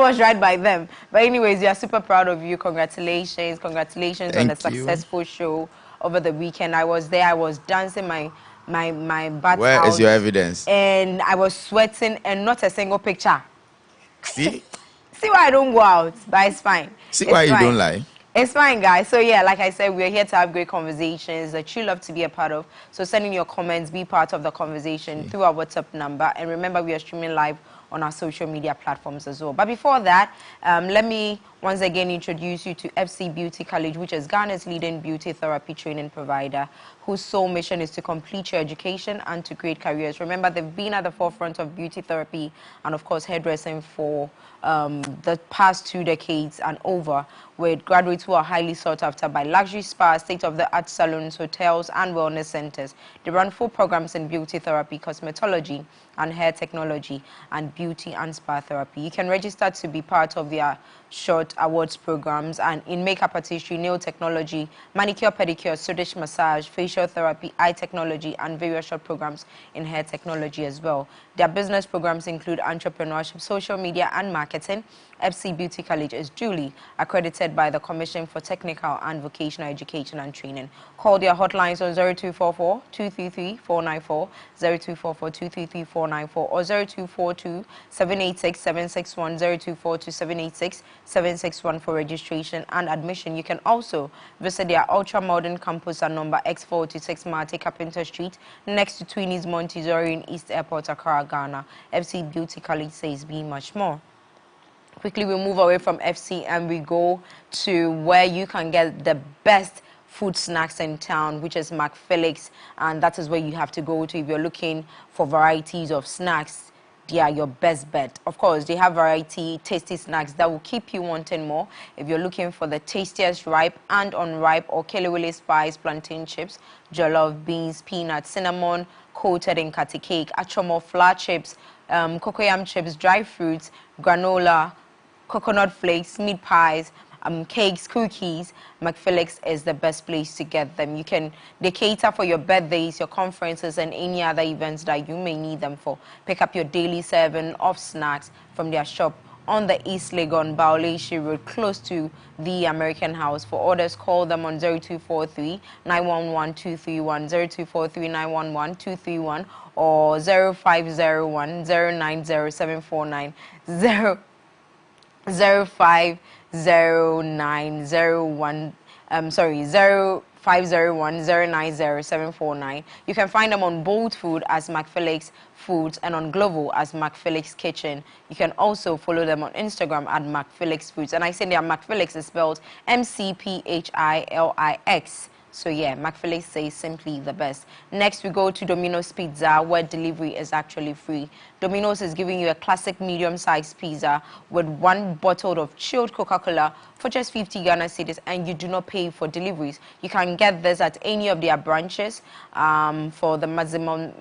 forged right by them. But anyways, we are super proud of you. Congratulations. Congratulations on the successful show over the weekend. I was there. I was dancing my butt Where out. Is your evidence? And I was sweating and not a single picture. See? See why I don't go out, but it's fine. See It's why you fine. don't lie? It's fine, guys. So yeah, like I said, we're here to have great conversations that you love to be a part of. So send in your comments, be part of the conversation through our WhatsApp number. And remember, we are streaming live on our social media platforms as well. But before that, let me once again introduce you to FC Beauty College, which is Ghana's leading beauty therapy training provider, whose sole mission is to complete your education and to create careers. Remember, they've been at the forefront of beauty therapy and, of course, hairdressing for the past 2 decades and over, with graduates who are highly sought after by luxury spas, state-of-the-art salons, hotels, and wellness centers. They run full programs in beauty therapy, cosmetology, and hair technology, and beauty and spa therapy. You can register to be part of their short awards programs and in makeup artistry, nail technology, manicure, pedicure, Swedish massage, facial therapy, eye technology, and various short programs in hair technology as well. Their business programs include entrepreneurship, social media, and marketing. FC Beauty College is duly accredited by the Commission for Technical and Vocational Education and Training. Call their hotlines on 0244 233 494, 0244 233 494, or 0242 786 761, 0242 786 761 for registration and admission. You can also visit their ultra-modern campus at number X426 Marte Carpenter Street, next to Tweeny's Montessori in East Airport, Accra, Ghana. FC Beauty College says be much more. Quickly, we move away from FC and we go to where you can get the best food snacks in town, which is McPhillips, and that is where you have to go to if you're looking for varieties of snacks. They are your best bet. Of course, they have variety, tasty snacks that will keep you wanting more. If you're looking for the tastiest ripe and unripe or kelewele spice plantain chips, jollof beans, peanuts, cinnamon coated in kati cake, achomo flour chips, cocoyam chips, dry fruits, granola, coconut flakes, meat pies, cakes, cookies, McPhillips is the best place to get them. They cater for your birthdays, your conferences, and any other events that you may need them for. Pick up your daily serving of snacks from their shop on the East Legon, Baoleishi Road, close to the American House. For orders, call them on 0243 911 231, 0243 911 231, or 0501 090749 050901 0501090749. You can find them on Bold Food as McPhillips Foods and on Glovo as McPhillips Kitchen. You can also follow them on Instagram at McPhillips Foods. And I say their McPhillips is spelled McPhilix. So yeah, McPhillips says simply the best. Next, we go to Domino's Pizza, where delivery is actually free. Domino's is giving you a classic medium-sized pizza with 1 bottle of chilled Coca-Cola for just 50 Ghana cedis, and you do not pay for deliveries. You can get this at any of their branches for the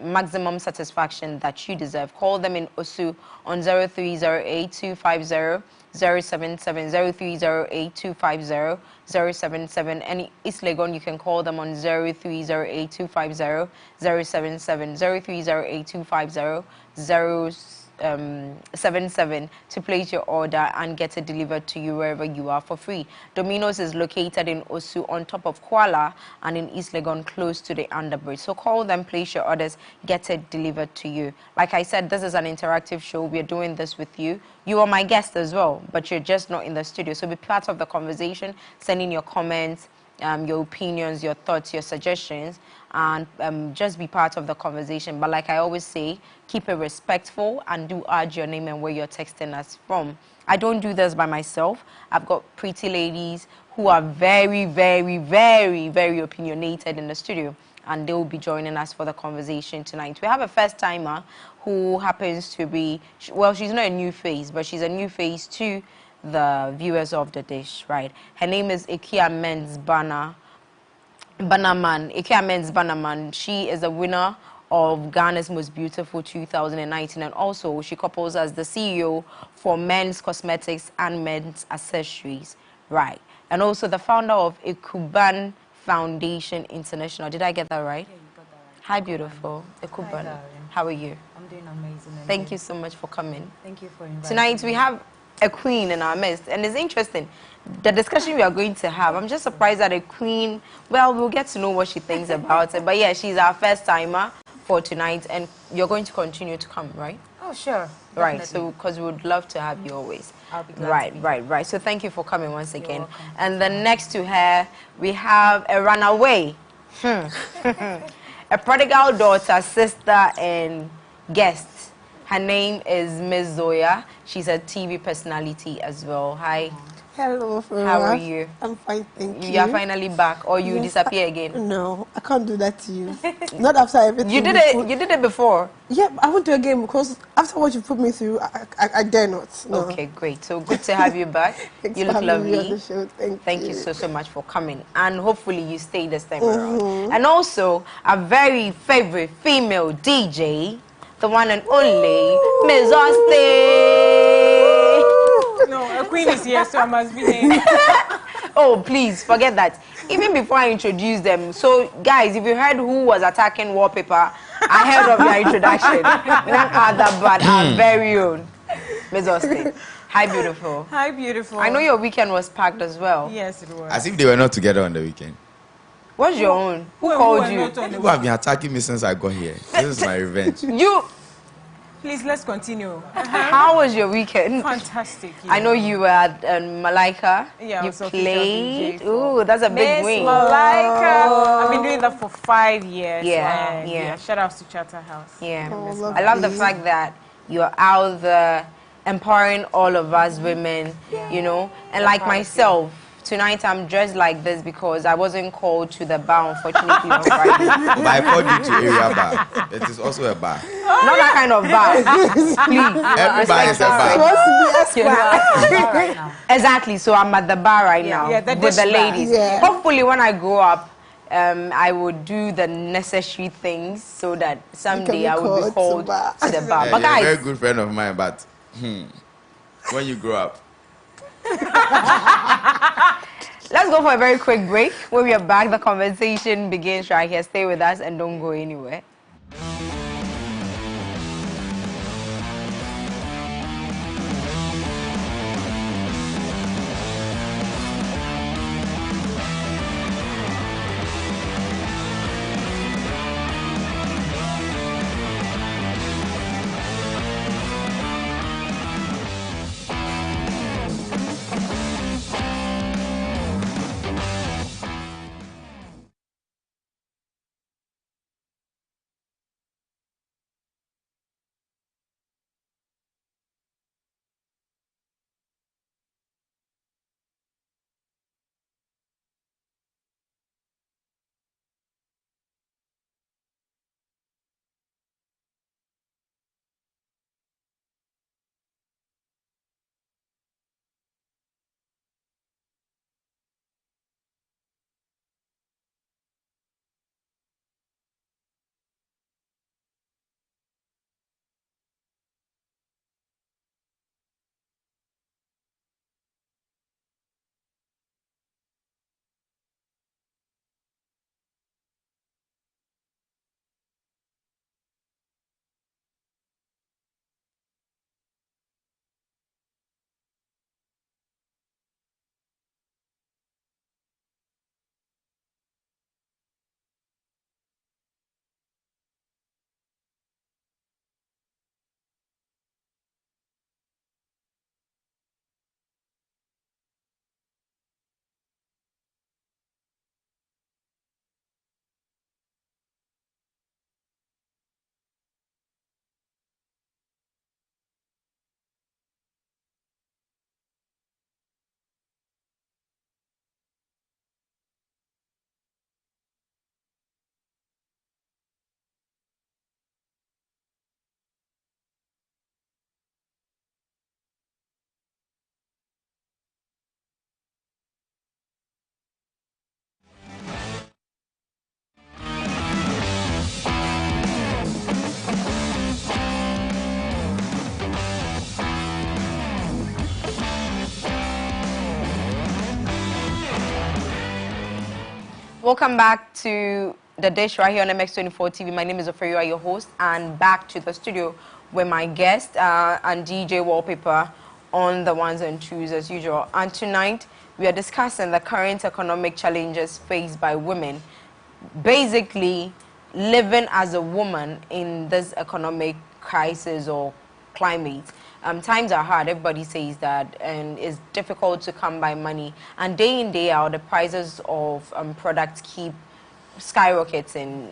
maximum satisfaction that you deserve. Call them in Osu on 0308 250 077 0308 250 077. And East Legon, you can call them on 0308 250 077 0308 250 077 to place your order and get it delivered to you wherever you are for free. Domino's is located in Osu on top of Kuala and in East Legon close to the underbridge. So call them, place your orders, get it delivered to you. Like I said, this is an interactive show. We're doing this with you. You are my guest as well, but you're just not in the studio. So be part of the conversation, send in your comments, your opinions, your thoughts, your suggestions, and just be part of the conversation. But like I always say, keep it respectful and do add your name and where you're texting us from. I don't do this by myself. I've got pretty ladies who are very, very, very, very opinionated in the studio, and they will be joining us for the conversation tonight. We have a first-timer who happens to be, well, she's not a new face, but she's a new face to the viewers of the dish, right? Her name is Ikia Men's Bannerman. Ikia Men's Bannerman. She is a winner of Ghana's Most Beautiful 2019, and also she couples as the CEO for men's cosmetics and men's accessories, right? And also the founder of Ekuban Foundation International. Did I get that right? Yeah, you got that right. Hi, beautiful. Ekuban. Hi, how are you? I'm doing amazing. Thank you so much for coming. Thank you for inviting Tonight we me. have a queen in our midst. And it's interesting, the discussion we are going to have, I'm just surprised that a queen, well, we'll get to know what she thinks about it. But yeah, she's our first timer for tonight, and you're going to continue to come, right? Oh, sure. Right, Definitely. so because we would love to have you always. I'll be glad to be here. Right. So thank you for coming once again. welcome. And then next to her, we have a runaway, a prodigal daughter, sister, and guest. Her name is Miss Zoya. She's a TV personality as well. Hi. Hello, Flora. How are you? I'm fine, thank you. You are finally back, or you Yes, disappear again? No, I can't do that to you. Not after everything. You did it. You did it before. Yeah, I won't do it again because after what you put me through, I dare not. No. Okay, great. So good to have you back. Thanks You for look having me on lovely. the show. Thank you. So much for coming, and hopefully you stay this time around. And also a very favorite female DJ, the one and only Miss Austin. No, a queen is here, so I must be here. Oh, please forget that. Even before I introduce them, so guys, if you heard who was attacking Wallpaper ahead of your introduction, none other but our very own Miss Austin. Hi, beautiful. Hi, beautiful. I know your weekend was packed as well. Yes, it was. As if they were not together on the weekend. What's your own? Who Who called are you? not on the People have been attacking me since I got here. This is my revenge. You. Please, let's continue. How was your weekend? Fantastic. I know you were at Malika. Yeah, I You was official played. DJ for Ooh, that's a big Miss win. Malika. I've been doing that for 5 years. Yeah, and yeah. Shout outs to Charterhouse. Yeah. Oh, I love the lovely. fact that you're out there empowering all of us women, you know. And like myself, tonight I'm dressed like this because I wasn't called to the bar, unfortunately, on Friday. But I called you to area bar. It is also a bar. Not that kind of bar. Please. Every bar is a Supposed to bar. be Esquire. Exactly. So I'm at the bar right now Yeah, the with the dish bar. ladies. Yeah. Hopefully, when I grow up, I would do the necessary things so that someday be I would be called called to to the bar. bar. Yeah, But you're a very guys, good friend of mine, but when you grow up, let's go for a very quick break. When we are back, the conversation begins right here. Stay with us and don't go anywhere. Welcome back to The Dish right here on MX24 TV. My name is Oferia, your host, and back to the studio with my guest and DJ Wallpaper on the ones and twos as usual. And tonight, we are discussing the current economic challenges faced by women. Basically, living as a woman in this economic crisis or climate. Times are hard, everybody says that, and it's difficult to come by money. And day in, day out, the prices of products keep skyrocketing.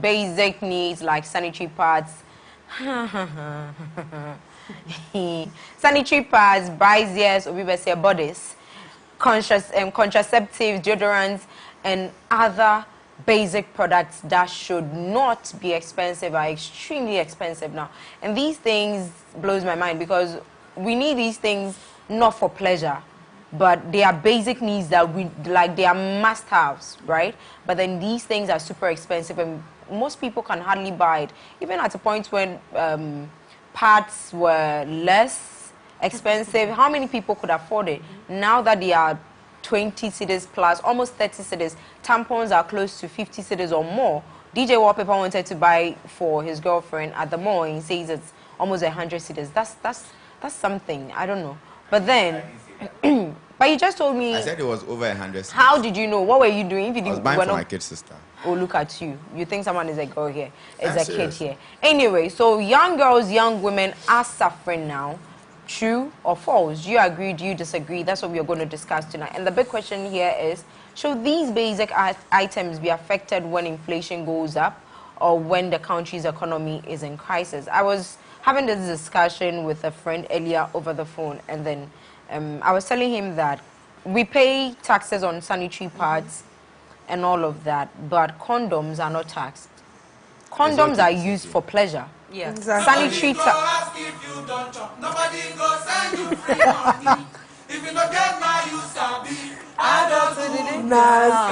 Basic needs like sanitary pads, sanitary pads, braziers, or we will say bodies, contraceptives, deodorants, and other basic products that should not be expensive are extremely expensive now. And these things blows my mind because we need these things not for pleasure, but they are basic needs that we like, they are must-haves, right? But then these things are super expensive and most people can hardly buy it. Even at a point when parts were less expensive, how many people could afford it? Now that they are 20 cedis plus, almost 30 cedis, tampons are close to 50 cedis or more. DJ Wallpaper wanted to buy for his girlfriend at the mall and he says it's almost 100 cedis. That's something, I don't know. But then, but you just told me. I said it was over 100 cedis. How did you know? What were you doing? If you I was buying for my kid sister. Oh, look at you. You think someone is a girl here. It's I'm a serious. kid here. Anyway, so young girls, young women are suffering now. True or false? Do you agree? Do you disagree? That's what we are going to discuss tonight. And the big question here is, should these basic items be affected when inflation goes up or when the country's economy is in crisis? I was having this discussion with a friend earlier over the phone, and then I was telling him that we pay taxes on sanitary pads and all of that, but condoms are not taxed. Condoms are used for pleasure. Yeah. Exactly. Sanitary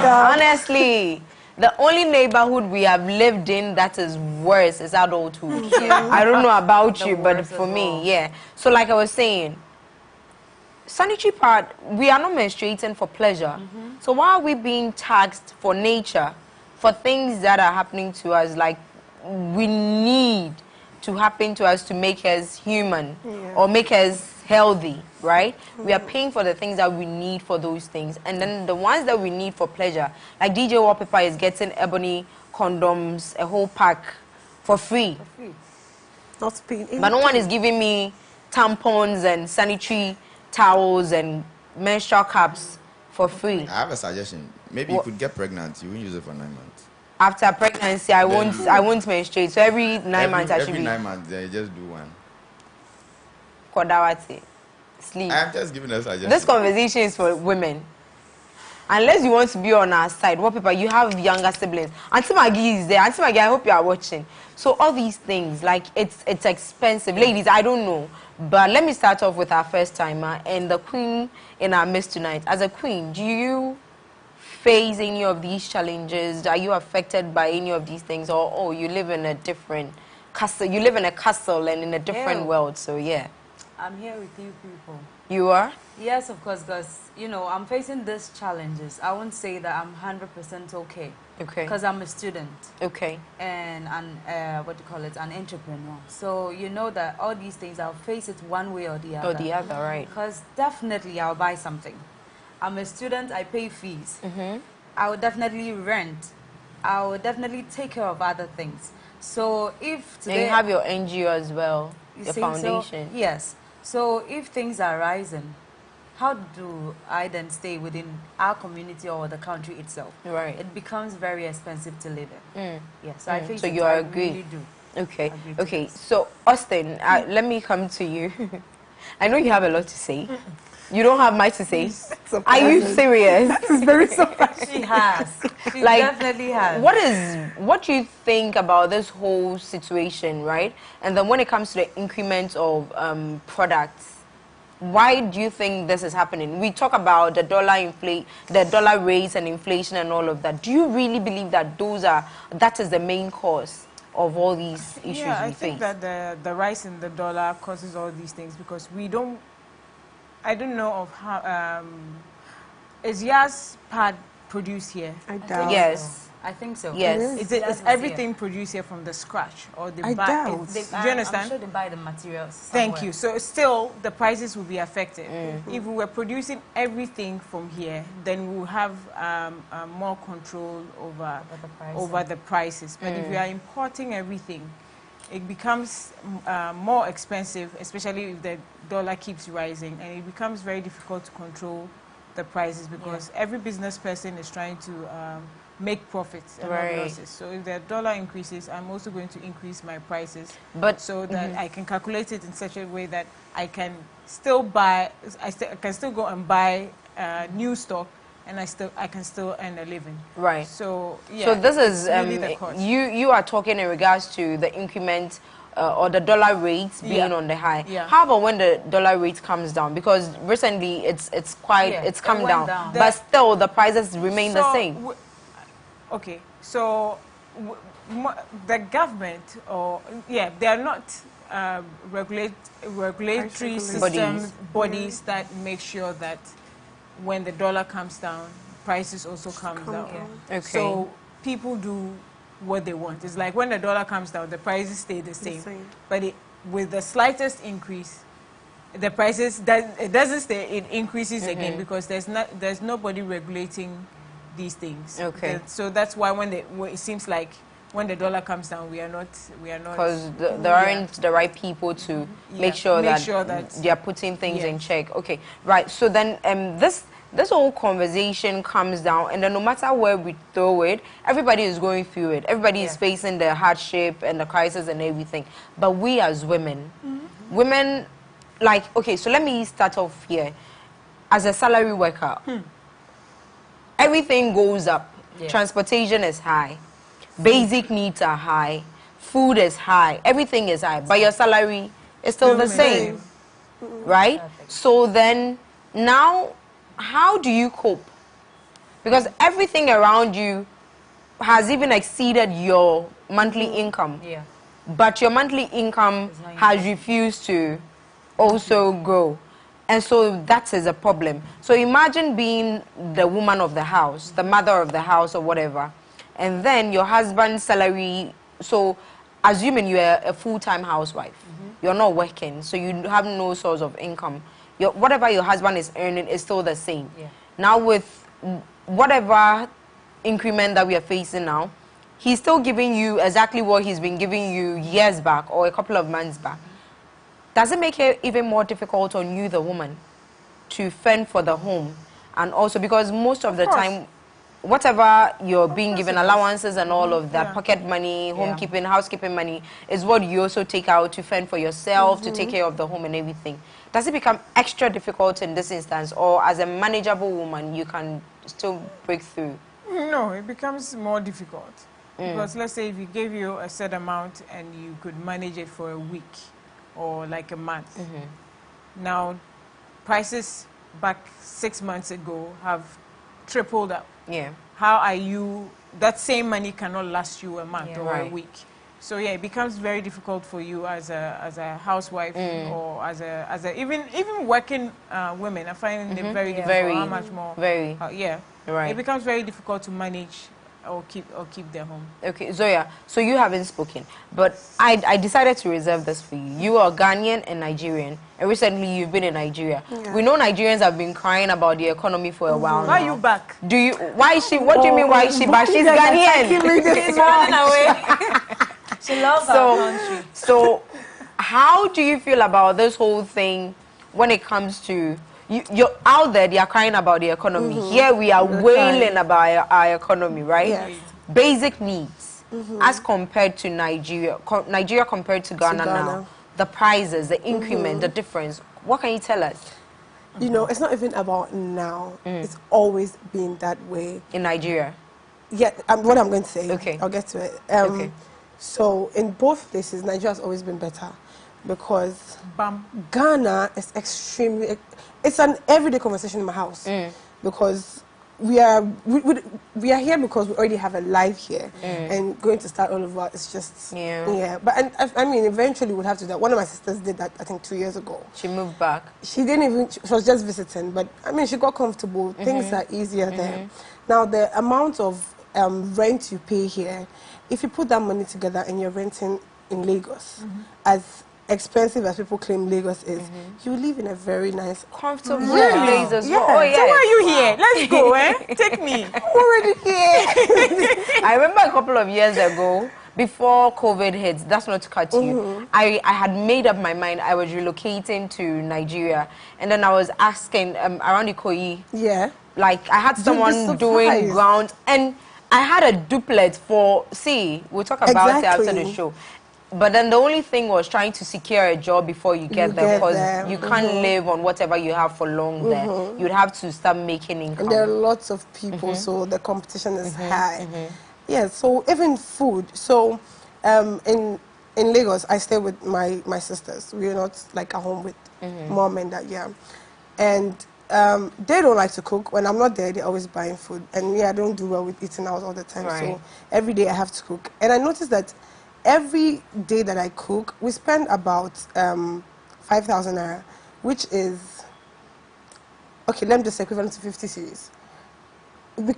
honestly, the only neighborhood we have lived in that is worse is adulthood. I don't know about you, but for me, yeah. So like I was saying, sanitary pad, we are not menstruating for pleasure. So why are we being taxed for nature, for things that are happening to us, like we need to happen to us to make us human or make us healthy, right? We are paying for the things that we need for those things. And then the ones that we need for pleasure, like DJ Wallpaper is getting ebony condoms, a whole pack for free. Not paying anything. But no one is giving me tampons and sanitary towels and menstrual cups for free. I have a suggestion. Maybe you could get pregnant. You won't use it for 9 months. After pregnancy, I won't menstruate. So every 9 months, I should every be 9 months, then you just do one. kodawati, sleep. I am just giving a suggestion. This conversation is for women. Unless you want to be on our side, what people, you have younger siblings. Auntie Maggie is there. Auntie Maggie, I hope you are watching. So all these things, like it's expensive. Ladies, I don't know. But let me start off with our first timer and the queen in our midst tonight. As a queen, do you face any of these challenges? Are you affected by any of these things? Or, oh, you live in a different castle. You live in a castle and in a different world. So, yeah. I'm here with you people. You are? Yes, of course, because, you know, I'm facing these challenges. I won't say that I'm 100% okay. Okay. Because I'm a student. Okay. And an entrepreneur. So, you know that all these things, I'll face it one way or the other. Or the other, right. Because definitely I'll buy something. I'm a student, I pay fees. I will definitely rent. I will definitely take care of other things. So if today... And you have your NGO as well, your foundation. So, yes. So if things are rising, how do I then stay within our community or the country itself? Right. It becomes very expensive to live in. Yes, I face So it, you I agree? really do. Okay. Agree to Okay. this. So Austin, let me come to you. I know you have a lot to say. You don't have much to say. Are you serious? It's very surprising. She has. She Like, definitely has. What do you think about this whole situation, right? And then when it comes to the increment of products, why do you think this is happening? We talk about the dollar rates and inflation and all of that. Do you really believe that that is the main cause of all these issues Yeah, we I think face? that the rise in the dollar causes all these things because I don't know of how, is Yas pad produced here? I doubt. Yes. I think so. Yes. Is everything produced here from the scratch, or they I buy? doubt. Do you understand? I'm sure they buy the materials Thank somewhere. you. So still, the prices will be affected. If we were producing everything from here, then we'll have more control over the prices. But if we are importing everything, it becomes more expensive, especially if the dollar keeps rising, and it becomes very difficult to control the prices because every business person is trying to make profits and not losses. So if the dollar increases, I'm also going to increase my prices, But so that I can calculate it in such a way that I can still buy, I can still go and buy new stock, and I can still earn a living. Right. So yeah. So this is really the cost. you are talking in regards to the increment or the dollar rates being on the high. Yeah. How about when the dollar rate comes down? Because recently it's come down, but still the prices remain the same. Okay, so the government, or they are not regulatory system bodies that make sure that when the dollar comes down, prices also come down. Yeah. Okay. So people do what they want. It's like when the dollar comes down, the prices stay the same. But with the slightest increase, the prices it doesn't stay. It increases again because there's nobody regulating these things. Okay. So that's why it seems like when the dollar comes down, we are not because there aren't the right people to make sure that they are putting things in check. Okay, right. So then this whole conversation comes down, and then no matter where we throw it, everybody is going through it. Everybody is facing the hardship and the crisis and everything. But we as women, women, like, okay, so let me start off here. As a salary worker, everything goes up. Transportation is high. Basic needs are high. Food is high. Everything is high. But your salary is still the same. Right? So then, now, how do you cope? Because everything around you has even exceeded your monthly income. Yeah. But your monthly income has refused to also grow. And so that is a problem. So imagine being the woman of the house, the mother of the house or whatever, and then your husband's salary, so assuming you're a full-time housewife, you're not working, so you have no source of income. Whatever your husband is earning is still the same. Yeah. Now with whatever increment that we are facing now, he's still giving you exactly what he's been giving you years back or a couple of months back. Does it make it even more difficult on you, the woman, to fend for the home? And also because most of the time, whatever you're being given, allowances and all of that, pocket money, homekeeping, housekeeping money, is what you also take out to fend for yourself, to take care of the home and everything. Does it become extra difficult in this instance, or as a manageable woman, you can still break through? No, it becomes more difficult. Because let's say if you gave you a set amount and you could manage it for a week or like a month. Now, prices back 6 months ago have tripled up. Yeah. How are you, that same money cannot last you a month or a week. So yeah, it becomes very difficult for you as a housewife or as a even working women. I find it very difficult. How much more? Very. It becomes very difficult to manage or keep their home. Okay, Zoya, so you haven't spoken, but I decided to reserve this for you. You are Ghanaian and Nigerian, and recently you've been in Nigeria. We know Nigerians have been crying about the economy for a while Why now. are you back? Why is she, what do you mean why is she back? She's Ghanaian. She's running away. She loves our country. So how do you feel about this whole thing when it comes to, you're out there, they are crying about the economy. Here we are wailing about our economy, right? Yes. Basic needs, as compared to Nigeria, Nigeria compared to Ghana now, the prices, the increment, the difference. What can you tell us? You know, it's not even about now. It's always been that way. In Nigeria? Yeah, what I'm going to say. Okay. I'll get to it. Okay. So in both places, Nigeria has always been better because Bam. Ghana is extremely, it's an everyday conversation in my house because we are here because we already have a life here, and going to start all over is just But I mean, eventually we'll have to do that. One of my sisters did that, I think 2 years ago. She moved back. She didn't even. She was just visiting, but I mean, she got comfortable. Things are easier there. Now the amount of rent you pay here, if you put that money together and you're renting in Lagos, as expensive as people claim Lagos is, you live in a very nice, comfortable place as well. Oh, yeah. So why are you here? Let's go, eh? Take me. I'm already here. I remember a couple of years ago, before COVID hit, that's not to cut you, I had made up my mind I was relocating to Nigeria. And then I was asking around Ikoyi. Yeah. Like, I had someone doing ground. And I had a duplex for, we'll talk about it after the show. But then the only thing was trying to secure a job before you get there, because you can't live on whatever you have for long there. You'd have to start making income. And there are lots of people, so the competition is high. Yeah, so even food. So in Lagos, I stay with my sisters. We're not like at home with mom and dad, And they don't like to cook. When I'm not there, they're always buying food. And I don't do well with eating out all the time. So every day I have to cook. And I noticed that every day that I cook, we spend about 5,000 naira, which is, okay, let me just say equivalent to 50 cedis.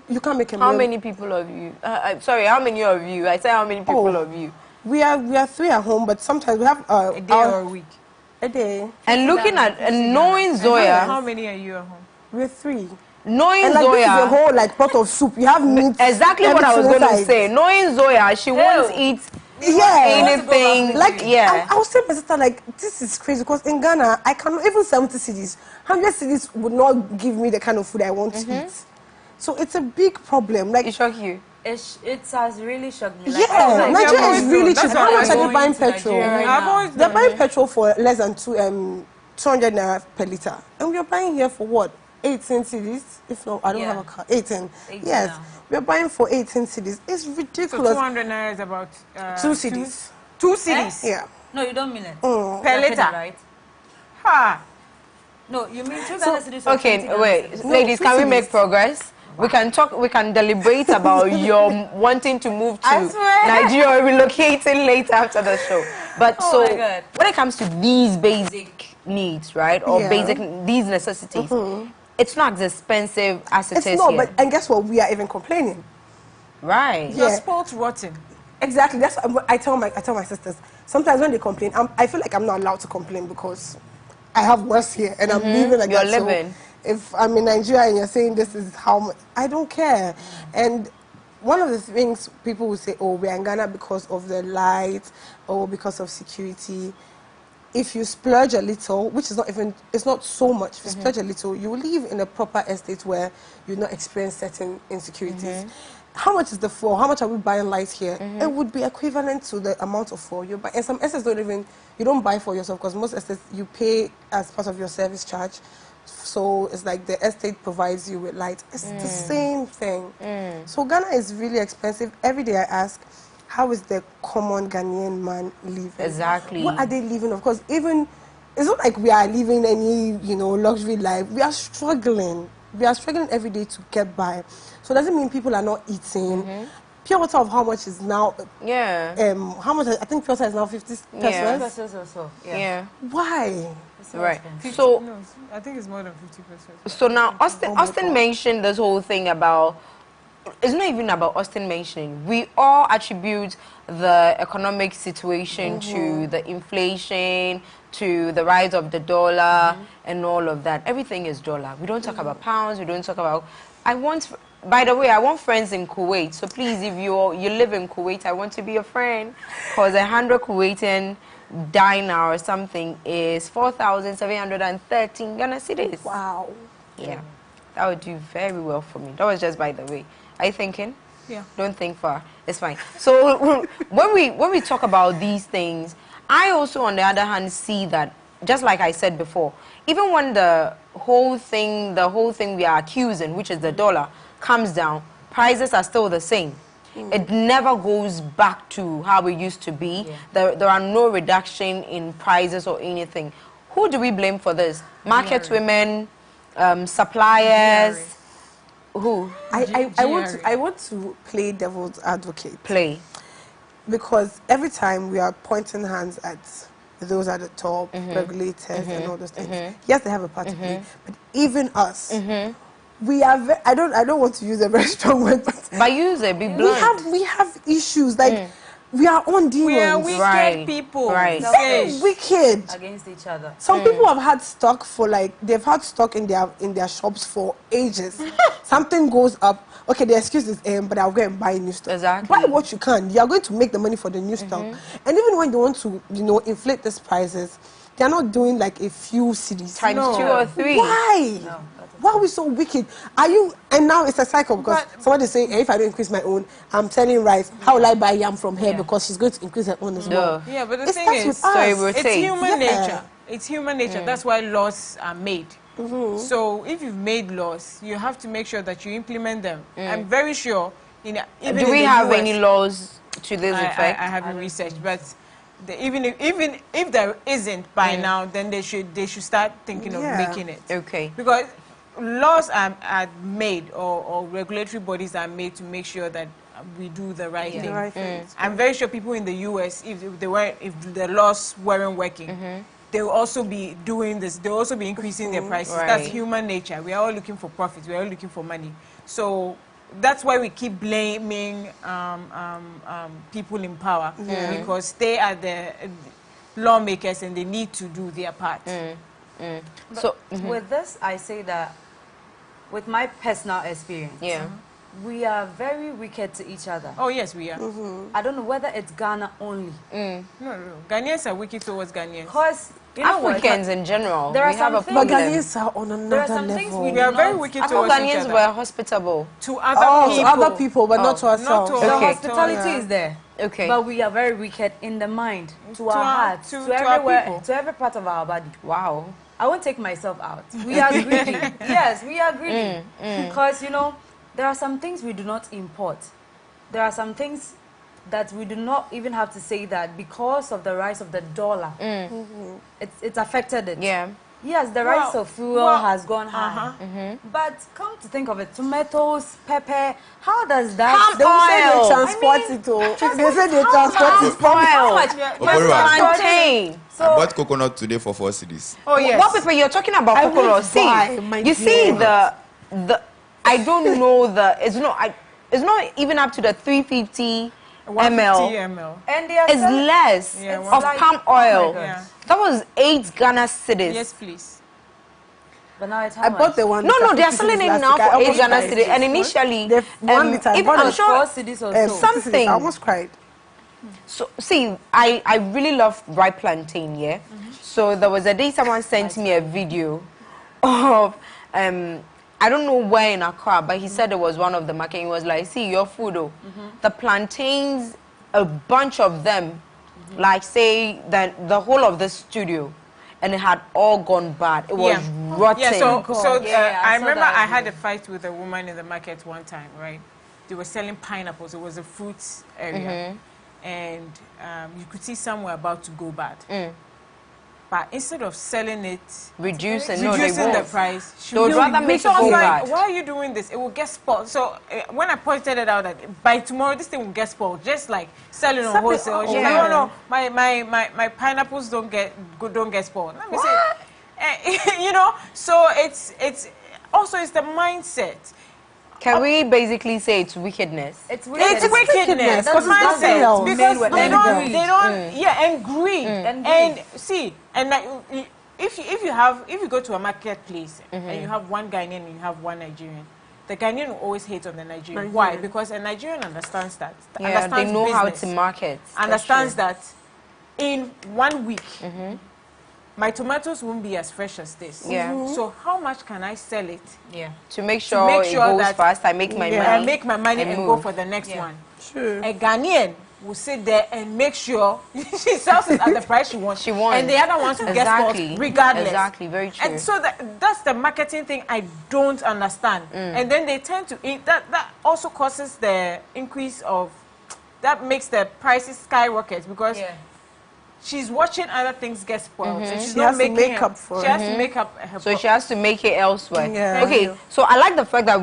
You can't make a meal. How many people of you? Sorry, how many of you? I said how many people of you? We are 3 at home, but sometimes we have a day or a week. A day. And looking at and knowing Zoya, how many are you at home? We're 3. Knowing and like Zoya, this is a whole like pot of soup. You have meat. Exactly what I was going to say. Knowing Zoya, she won't eat anything. Like I was telling my sister, like, this is crazy because in Ghana I cannot even 70 cedis, 100 cedis would not give me the kind of food I want to eat. So it's a big problem. Like, it shocked you? It has really shocked me. Like, Nigeria is really cheap. How much are they buying petrol? They're buying petrol for less than 200 naira per liter, and we are buying here for what? 18 cedis. If not, I don't have a car. 18. Yes, now. We are buying for 18 cedis. It's ridiculous. So 200 naira is about 2 cedis. 2 cedis. Yeah. No, you don't mean it. Per liter, right? Ha. No, you mean 2 cedis. Okay, wait, ladies, can we make progress? We can talk. We can deliberate about your wanting to move to Nigeria or relocating later after the show. But when it comes to these basic needs, right, or these necessities, it's not as expensive as it is here. But and guess what? We are even complaining. Right. You're spoiled rotten. Exactly. That's what I tell my sisters. Sometimes when they complain, I feel like I'm not allowed to complain because I have worse here and I'm living like that. You're living. So if I'm in Nigeria and you're saying this is how much, I don't care. And one of the things people will say, oh, we're in Ghana because of the light or because of security. If you splurge a little, which is not even, it's not so much, if you splurge a little, you will live in a proper estate where you not experience certain insecurities. How much is the fuel? How much are we buying lights here? It would be equivalent to the amount of fuel you buy. And some estates you don't buy for yourself because most estates you pay as part of your service charge. So it's like the estate provides you with light. It's the same thing. So Ghana is really expensive. Every day I ask, how is the common Ghanaian man living? Exactly. What are they living of? Because even, it's not like we are living any, luxury life. We are struggling. We are struggling every day to get by. So it doesn't mean people are not eating. Pure water of how much is now? How much? I think pure water is now 50 pesos. Pesos or so. Yeah. Why? Right. So no, I think it's more than 50 pesos. So now Austin mentioned this whole thing about. It's not even about Austin mentioning. We all attribute the economic situation to the inflation, to the rise of the dollar, and all of that. Everything is dollar. We don't talk about pounds. We don't talk about. By the way, I want friends in Kuwait. So please, if you live in Kuwait, I want to be a friend. Because 100 Kuwaitan dinar or something is 4,713 Ghana cedis. Wow. Yeah. That would do very well for me. That was just by the way. Are you thinking? Yeah. Don't think far. It's fine. So when we talk about these things, I also, on the other hand, see that, just like I said before, even when the whole thing we are accusing, which is the dollar, comes down, prices are still the same. It never goes back to how it used to be. There are no reduction in prices or anything. Who do we blame for this? Market women, suppliers. Who? I want to play devil's advocate. Play. Because every time we are pointing hands at those at the top, regulators and all those things. Yes, they have a part to play, but even us, we are. I don't want to use a very strong word, but use it. Be blunt. We have issues like. We are on demons. We are wicked people. Right. Wicked. Against each other. Some people have had stock for they've had stock in their shops for ages. Something goes up. Okay, the excuse is but I'll go and buy new stock. Exactly. Buy what you can. You are going to make the money for the new stock. And even when they want to, inflate these prices, they are not doing like a few cities. Times 2 or 3. Why? No. Why are we so wicked? Are you? And now it's a cycle because somebody say, if I don't increase my own, I'm selling rice. How will I buy yam from her because she's going to increase her own as well? Yeah, but the It thing starts is, with us. it's human nature. It's human nature. That's why laws are made. So if you've made laws, you have to make sure that you implement them. I'm very sure. Even do we in the have US, any laws to this effect? I haven't researched, but even if there isn't by now, then they should start thinking of making it. Okay. Because laws are made or regulatory bodies are made to make sure that we do the right thing. I'm very sure people in the US, if the laws weren't working, they will also be doing this. They will also be increasing their prices. Right. That's human nature. We are all looking for profits. We are all looking for money. So that's why we keep blaming people in power because they are the lawmakers and they need to do their part. So with this, I say that with my personal experience, we are very wicked to each other. Oh yes, we are. I don't know whether it's Ghana only. No. Ghanaians are wicked towards Ghanaians. Because you know Africans in general, there are we have a some problem. But Ghanaians are on another level. We are very wicked I thought towards each Ghanaians other. were hospitable. To other people, but not to ourselves. Not to The Okay. hospitality is there. Okay. But we are very wicked in the mind, to our our- hearts, to to our everywhere, people. to every part of our body. Wow. I won't take myself out. We are greedy. Yes, we are greedy. Because, there are some things we do not import. There are some things that we do not even have to say that because of the rise of the dollar, it's affected it. Yeah. Yes, the price of fuel has gone high. But come to think of it, tomatoes, pepper, how does that... They will say Oil. they transport it. They say they transport it from Oil. Plantain. So, I bought coconut today for 4 cedis. Oh yes. What people you're talking about I coconut? won't buy, See, my you see dear. the I don't know it's not even up to the 350 150 ml. ml. and they are It's selling- less Yeah, it's of like- palm oh my oil. God. Yeah. That was 8 Ghana cedis. Yes, please. But now it's how I much? bought the one. No, they are selling it now for 8 Ghana cedis. cedis. And initially, The 1 liter, I if bought I'm it. sure 4 cities or so. something. I almost cried. So, see, I really love ripe plantain, yeah? So there was a day someone sent me a video of, I don't know where in Accra, but he said it was one of the market. He was like, see, your food, the plantains, a bunch of them, like say that the whole of the studio, and it had all gone bad. It was rotten. Yeah, so Yeah, I I saw remember that I had video. a fight with a woman in the market one time, right? They were selling pineapples. It was a fruits area. And you could see some were about to go bad. But instead of selling it, Reducing the price, she They would would rather make so it I was go like, bad. why are you doing this? It will get spoiled. So when I pointed it out that by tomorrow this thing will get spoiled, just like selling on wholesale. She's like, no, my pineapples don't get spoiled. Let me say, so it's also it's the mindset. Can we basically say it's wickedness? It's It's wickedness. because The it's mindset. nothing Because else. they don't, greed. and greed. And And greed. see, and like, if you go to a marketplace and you have one Ghanaian and you have one Nigerian, the Ghanaian will always hate on the Nigerian. Why? Because a Nigerian understands that. Yeah, Understands they know how business, to market. understands that in 1 week, my tomatoes won't be as fresh as this. Yeah. So how much can I sell it? Yeah. To make sure, make sure it goes that- fast, I make my money. I make my money and go move. for the next Yeah. one. True. A Ghanaian will sit there and make sure she sells it at the price she wants. She wants. And the other ones will get spoiled regardless. Exactly, very true. And so that's the marketing thing I don't understand. And then they tend to that also causes the increase of that makes the prices skyrocket because she's watching other things get spoiled. And she's She not has to making make up for She it. has to make up her So she has to make it elsewhere. Yeah. Okay, so I like the fact that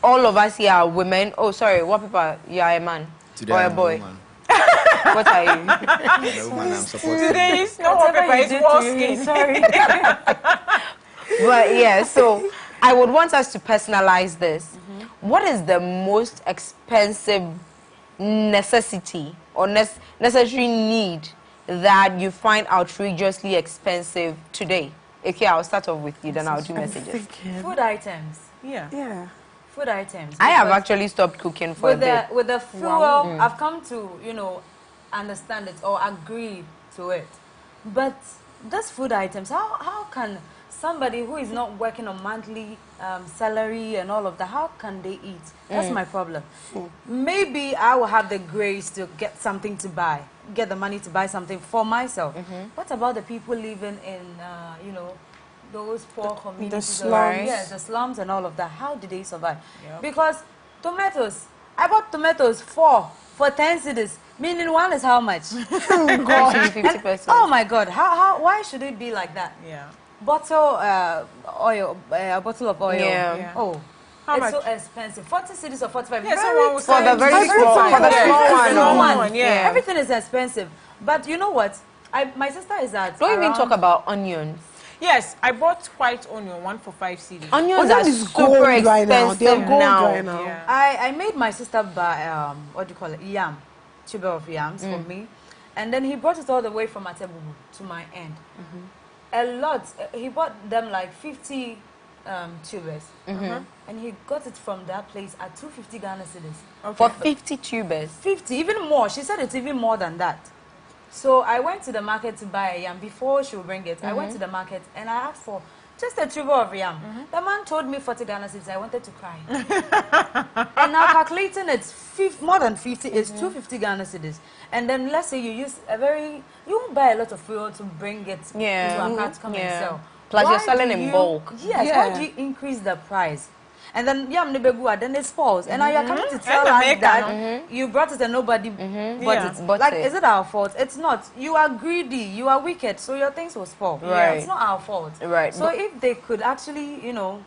all of us here are women. Oh, sorry, what people are, you are a man Today or a I'm a boy? woman. What are you? I'm a woman, I'm supporting. Today is no wallpaper, it's wall skin. Sorry. But yeah, so I would want us to personalize this. What is the most expensive necessity or necessary need that you find outrageously expensive today? Okay, I'll start off with you, then I'll do messages. Food items. Yeah. Food items. I have Because actually stopped cooking for a bit. with the fuel, I've come to, you know, understand it or agree to it. But those food items, how can somebody who is not working on monthly salary and all of that, how can they eat? That's my problem. Maybe I will have the grace to get something to buy, get the money to buy something for myself. What about the people living in, you know, those poor communities? slums. Around? Yes, the slums and all of that. How do they survive? Because tomatoes, I bought tomatoes for 10 cedis, meaning one is how much? Actually, 50%. Oh my God, why should it be like that? Yeah. Bottle oil, a bottle of oil. Yeah. Oh, How it's much? so expensive. 40 cedis or 45. Yeah, Very someone was For the saying very very small, fine. for the Yeah, small the one. small no. one, yeah. Everything is expensive. But you know what? My sister is at Don't even around- talk about onions. Yes, I bought white onion, one for 5 cedis. Onions Onion are is super gold right now. expensive They're gold now. right now. Yeah. I made my sister buy, what do you call it? Yam. Tube of yams for me. And then he brought it all the way from Atebubu to my end. A lot. He bought them like 50 tubers. And he got it from that place at 250 Ghana cedis. For 50 tubers. 50, even more. She said it's even more than that. So I went to the market to buy a yam before she would bring it. I went to the market and I asked for just a tuber of yam. The man told me 40 Ghana cedis. I wanted to cry. And now calculating it's more than 50 is 250 Ghana cedis. And then let's say you use you won't buy a lot of fuel to bring it to Accra to come and sell. Plus Why you're selling do in you- bulk. Yes, Yeah. why do you increase the price? And then yam nebegua, then it spoils. And now you're coming to tell And the us maker, that you brought it and nobody bought Yeah. it. Bought Like, it. is it our fault? It's not. You are greedy. You are wicked. So your things will spoil. Right. It's not our fault. Right. So if they could actually, you know,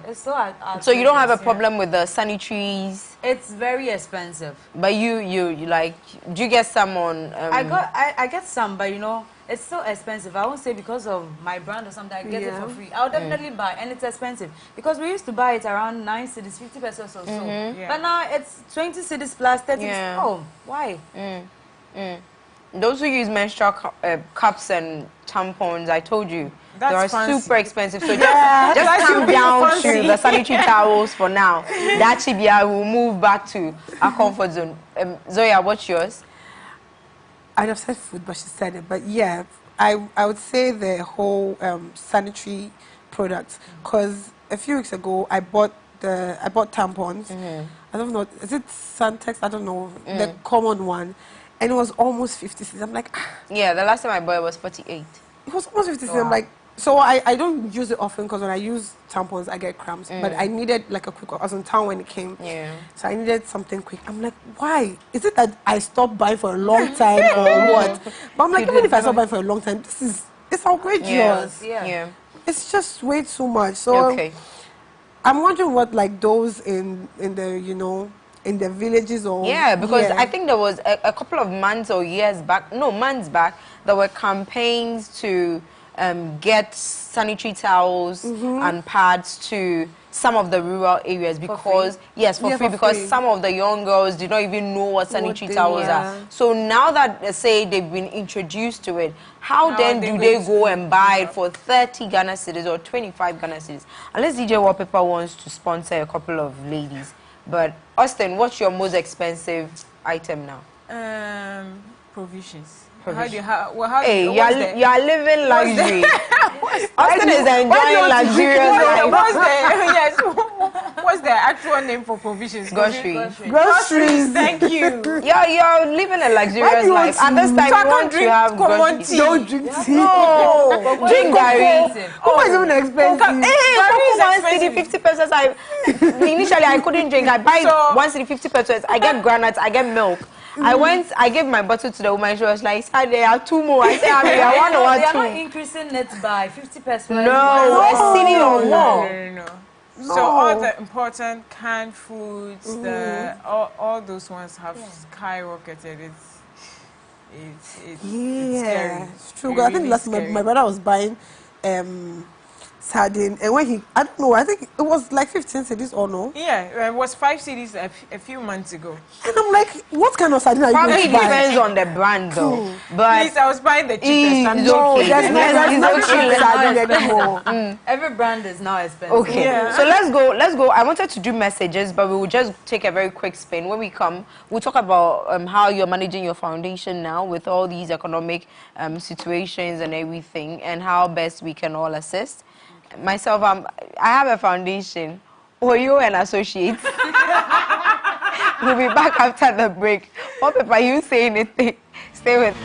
it's so. So you don't have a outrageous, yeah. problem with the sanitaries, It's very expensive. but you like, do you get some on? I get some, but you know, it's so expensive. I won't say because of my brand or something. I get it for free. I'll definitely buy, and it's expensive because we used to buy it around 9 cedis, 50 pesos or so. Yeah. But now it's 20 cedis plus 30. Yeah. Oh, why? Those who use menstrual cups and tampons, I told you, That's they are fancy. super expensive. So just come down to the sanitary towels for now. That Chibia will move back to our comfort zone. Zoya, what's yours? I'd have said food, but she said it. But yeah, I would say the whole sanitary products. Because a few weeks ago, I bought tampons. I don't know, is it Santex? I don't know, the common one. And it was almost 50 cents. I'm like, Yeah, the last time I bought it was 48. it was almost 50 cents. I'm like, so I don't use it often because when I use tampons, I get cramps. But I needed like a quick, I was in town when it came. Yeah. So I needed something quick. I'm like, why? Is it that I stopped buying for a long time or what? But I'm like, even if I stop buying for a long time, it's outrageous. Yeah. It's just way too much. So Okay. I'm wondering what like those in the, you know, in the villages or... Yeah, because I think there was a couple of months or months back, there were campaigns to get sanitary towels and pads to some of the rural areas because, for free, because some of the young girls did not even know what sanitary towels are. So now that they say they've been introduced to it, how then do they go and buy it for 30 Ghana cedis or 25 Ghana cedis? Unless DJ Wallpaper wants to sponsor a couple of ladies. But Austin, what's your most expensive item now? Provisions. Provision. Hey, You are living luxury. Austin is enjoying luxurious life. What's the actual name for provisions? Groceries. Groceries. Thank you. You're living a luxurious life. At this time, you want to have groceries. Don't drink tea. No, drink Gary. Cocoa is even expensive. Hey, 50 pesos. Initially, I couldn't drink. I buy So- 1 cedi 50 pesos. I get granules. I get milk. I gave my bottle to the woman. She was like, there are 2 more. I said, I want They are not 2. increasing it by 50%. No, a cedi or more. No. no. So all the important canned foods, all those ones have skyrocketed. It's scary. It's true. It's I think really last my scary. brother was buying sardine, and when I don't know, I think it was like 15 cedis or no. Yeah, it was 5 cities a few months ago. And I'm like, what kind of sardine are you Probably going to buy? depends on the brand though. But Please, I was buying the cheapest. I'm it's No, okay. there's no cheap sardine anymore. Every brand is now expensive. Okay, Yeah. so let's go. I wanted to do messages, but we will just take a very quick spin. When we come, we'll talk about how you're managing your foundation now with all these economic situations and everything, and how best we can all assist. Myself, I have a foundation. Oyo and Associates. We'll be back after the break. Oh, Peppa, you say anything? Stay with me.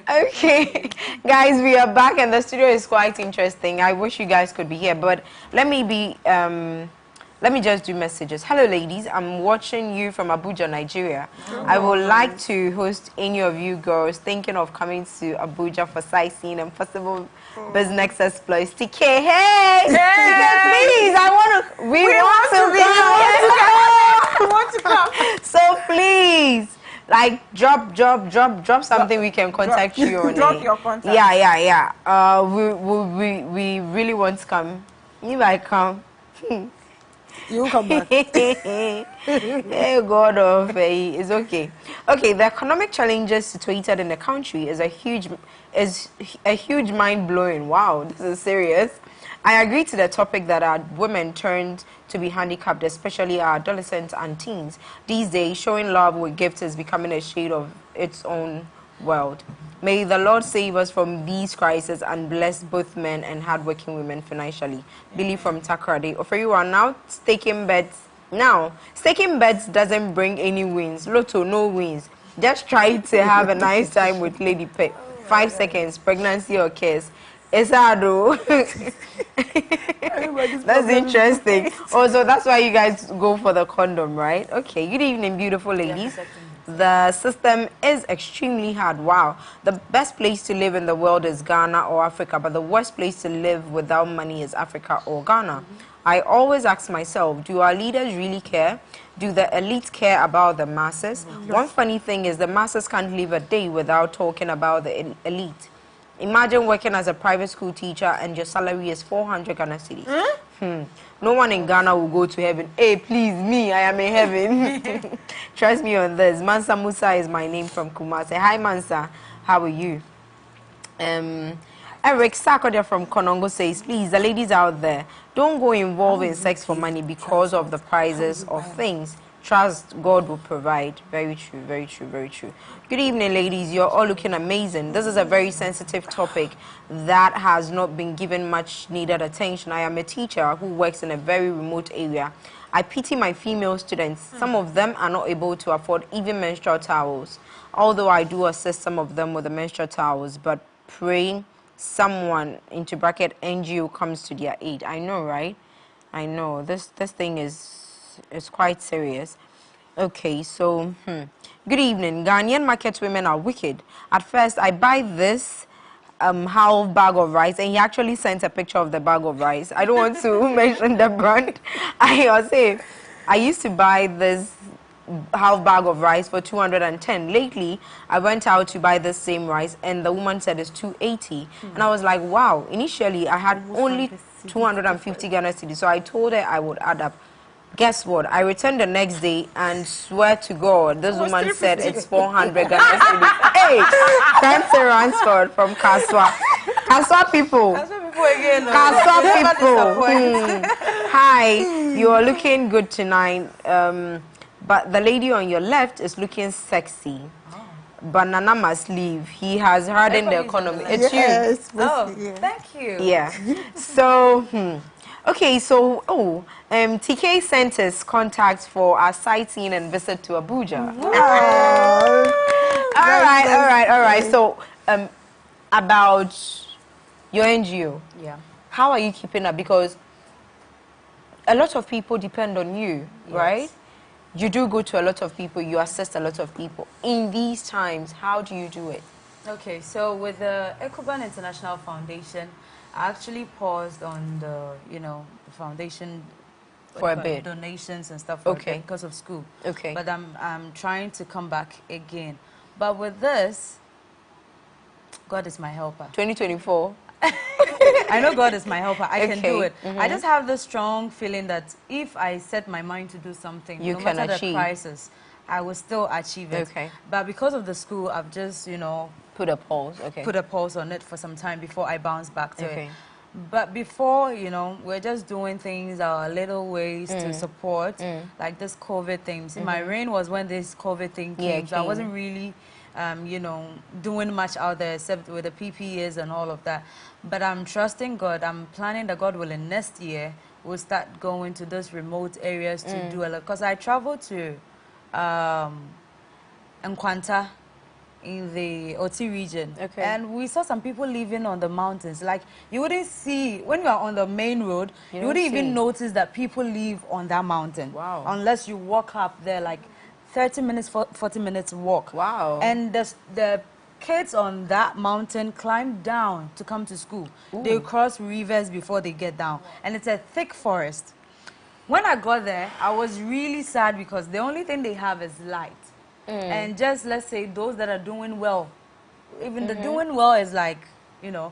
Okay, guys, we are back and the studio is quite interesting. I wish you guys could be here, but let me just do messages. Hello, ladies. I'm watching you from Abuja, Nigeria. I would like to host any of you girls thinking of coming to Abuja for sightseeing and possible business exploits. TK, hey! Please, we want to come. So please. Like drop something we can contact you on. Drop your contact. Yeah. We really want to come. If I come, You come back. hey God of it's okay. Okay, the economic challenges situated in the country is a huge mind blowing. Wow, this is serious. I agree to the topic that our women turned to be handicapped, especially our adolescents and teens. These days, showing love with gifts is becoming a shade of its own world. May the Lord save us from these crises and bless both men and hardworking women financially. Billy from Takoradi. For you are now staking bets. Now, staking bets doesn't bring any wins. Lotto, no wins. Just try to have a nice time with Lady Pet. 5 seconds, pregnancy or kiss. It's hard though. That's interesting. Also, that's why you guys go for the condom, right? Okay, good evening, beautiful ladies. The system is extremely hard. Wow. The best place to live in the world is Ghana or Africa, but the worst place to live without money is Africa or Ghana. I always ask myself, do our leaders really care? Do the elites care about the masses? One funny thing is the masses can't live a day without talking about the elite. Imagine working as a private school teacher and your salary is 400 Ghana cedis. No one in Ghana will go to heaven. Hey, please, me, I am in heaven. Trust me on this. Mansa Musa is my name from Kumasi. Hi, Mansa. How are you? Eric Sakodia from Konongo says, please, the ladies out there, don't go involved in sex for money because of the prices of things. Trust God will provide. Very true, very true, very true. Good evening, ladies. You're all looking amazing. This is a very sensitive topic that has not been given much needed attention. I am a teacher who works in a very remote area. I pity my female students. Some of them are not able to afford even menstrual towels. Although I do assist some of them with the menstrual towels, but praying someone, into bracket, NGO comes to their aid. I know, right? I know. This thing is quite serious. Okay, so good evening. Ghanaian market women are wicked. At first, I buy this half bag of rice, and he actually sent a picture of the bag of rice. I don't want to mention the brand. I say I used to buy this half bag of rice for 210. Lately, I went out to buy the same rice, and the woman said it's 280. And I was like, wow. Initially, I had only 250 Ghana cedis, so I told her I would add up. Guess what? I returned the next day and swear to God, this woman said it's 400 Ghana cedis. Hey, thanks to Ransford from Kaswa. Kaswa people. Kaswa people again. Kaswa people. Hi, you are looking good tonight. But the lady on your left is looking sexy. But Nana must leave. He has hardened the economy. It's Yes, you. Thank you. Yeah. So, okay, so, TK sent us contacts for our sightseeing and visit to Abuja. Wow. All right. So, about your NGO. Yeah. How are you keeping up? Because a lot of people depend on you, right? You do go to a lot of people, you assist a lot of people. In these times, how do you do it? Okay, so with the Ecoban International Foundation, I actually paused on the, the foundation For a bit. donations and stuff like that because of school. Okay. But I'm trying to come back again. But with this, God is my helper. 2024. I know God is my helper. I can do it. Mm-hmm. I just have the strong feeling that if I set my mind to do something, You no can matter achieve. the crisis, I will still achieve it. Okay. But because of the school, I've just, Put a pause. Okay. put a pause on it for some time before I bounce back to Okay. it. But before, we're just doing things our little ways to support, like this COVID thing. See, my reign was when this COVID thing came, so I wasn't really, doing much out there except with the PPEs and all of that. But I'm trusting God. I'm planning that God will, in next year, we'll start going to those remote areas to do a lot. Because I traveled to Nkwanta, in the Oti region. Okay. And we saw some people living on the mountains. Like, you wouldn't see, when you are on the main road, you wouldn't even notice that people live on that mountain. Wow. Unless you walk up there, like 30 minutes, 40 minutes walk. Wow. And the kids on that mountain climb down to come to school. Ooh. They cross rivers before they get down. And it's a thick forest. When I got there, I was really sad because the only thing they have is light. And just, let's say, those that are doing well, even the doing well is like,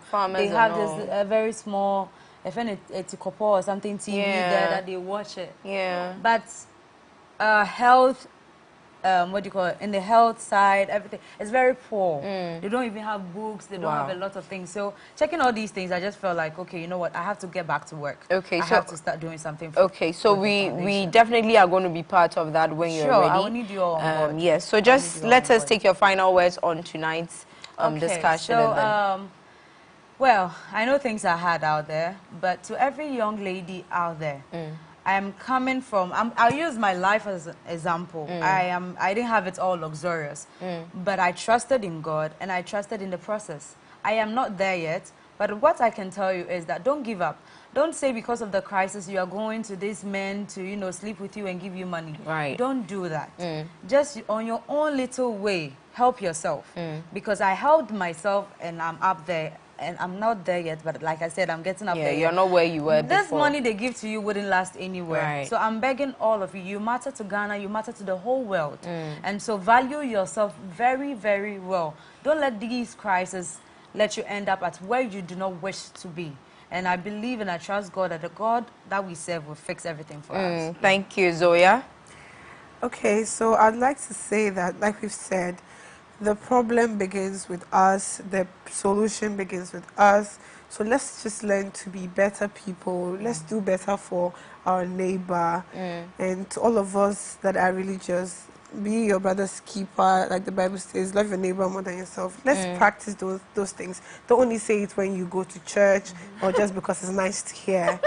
Farmers they have and all. this a very small, if it's a couple or something TV there that they watch it. Yeah. But health, what do you call it, in the health side, everything, it's very poor. They don't even have books, they don't have a lot of things. So checking all these things, I just felt like, okay, you know what, I have to get back to work. Okay, I so have to start doing something so we definitely are going to be part of that when you're ready. Sure, I will need you all on board. Yes, so just let us take your final words on tonight's discussion. So, and then. well, I know things are hard out there, but to every young lady out there, I am coming from, I'll use my life as an example. I didn't have it all luxurious, but I trusted in God and I trusted in the process. I am not there yet, but what I can tell you is that don't give up. Don't say because of the crisis you are going to these men to, sleep with you and give you money. Right. Don't do that. Just on your own little way, help yourself. Because I helped myself and I'm up there. And I'm not there yet, but like I said, I'm getting up there. You're not where you were This before. money they give to you wouldn't last anywhere. Right. So I'm begging all of you. You matter to Ghana. You matter to the whole world. And so value yourself very, very well. Don't let these crises let you end up at where you do not wish to be. And I believe and I trust God that the God that we serve will fix everything for us. Thank you, Zoya. Okay, so I'd like to say that, like we've said, the problem begins with us, the solution begins with us. So let's just learn to be better people. Let's do better for our neighbor. And to all of us that are religious, be your brother's keeper, like the Bible says, love your neighbor more than yourself. Let's practice those things. Don't only say it when you go to church or just because it's nice to hear.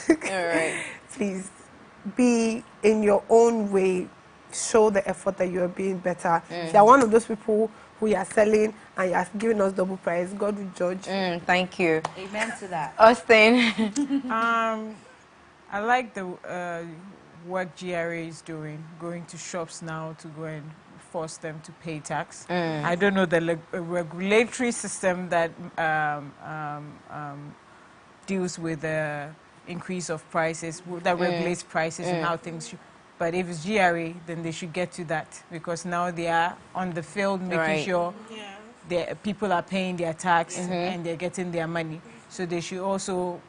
All right. Please, be in your own way. Show the effort that you are being better. If you are one of those people who you are selling and you are giving us double price, God will judge. Thank you. Amen to that. Austin. I like the work GRA is doing, going to shops now to go and force them to pay tax. I don't know the regulatory system that deals with the increase of prices, that regulates prices and how things should. But if it's GRA, then they should get to that, because now they are on the field making sure people are paying their tax and they're getting their money. So they should also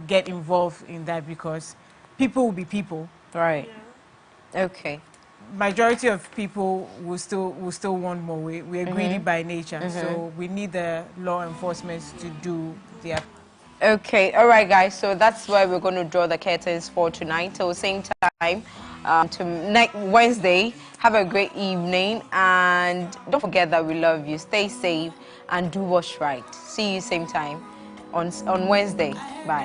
get involved in that, because people will be people. Right. Okay. Majority of people will still want more. We are greedy by nature, so we need the law enforcement to do their. Okay, all right, guys. So that's where we're going to draw the curtains for tonight. Till same time, to next Wednesday. Have a great evening, and don't forget that we love you. Stay safe and do what's right. See you same time on Wednesday. Bye.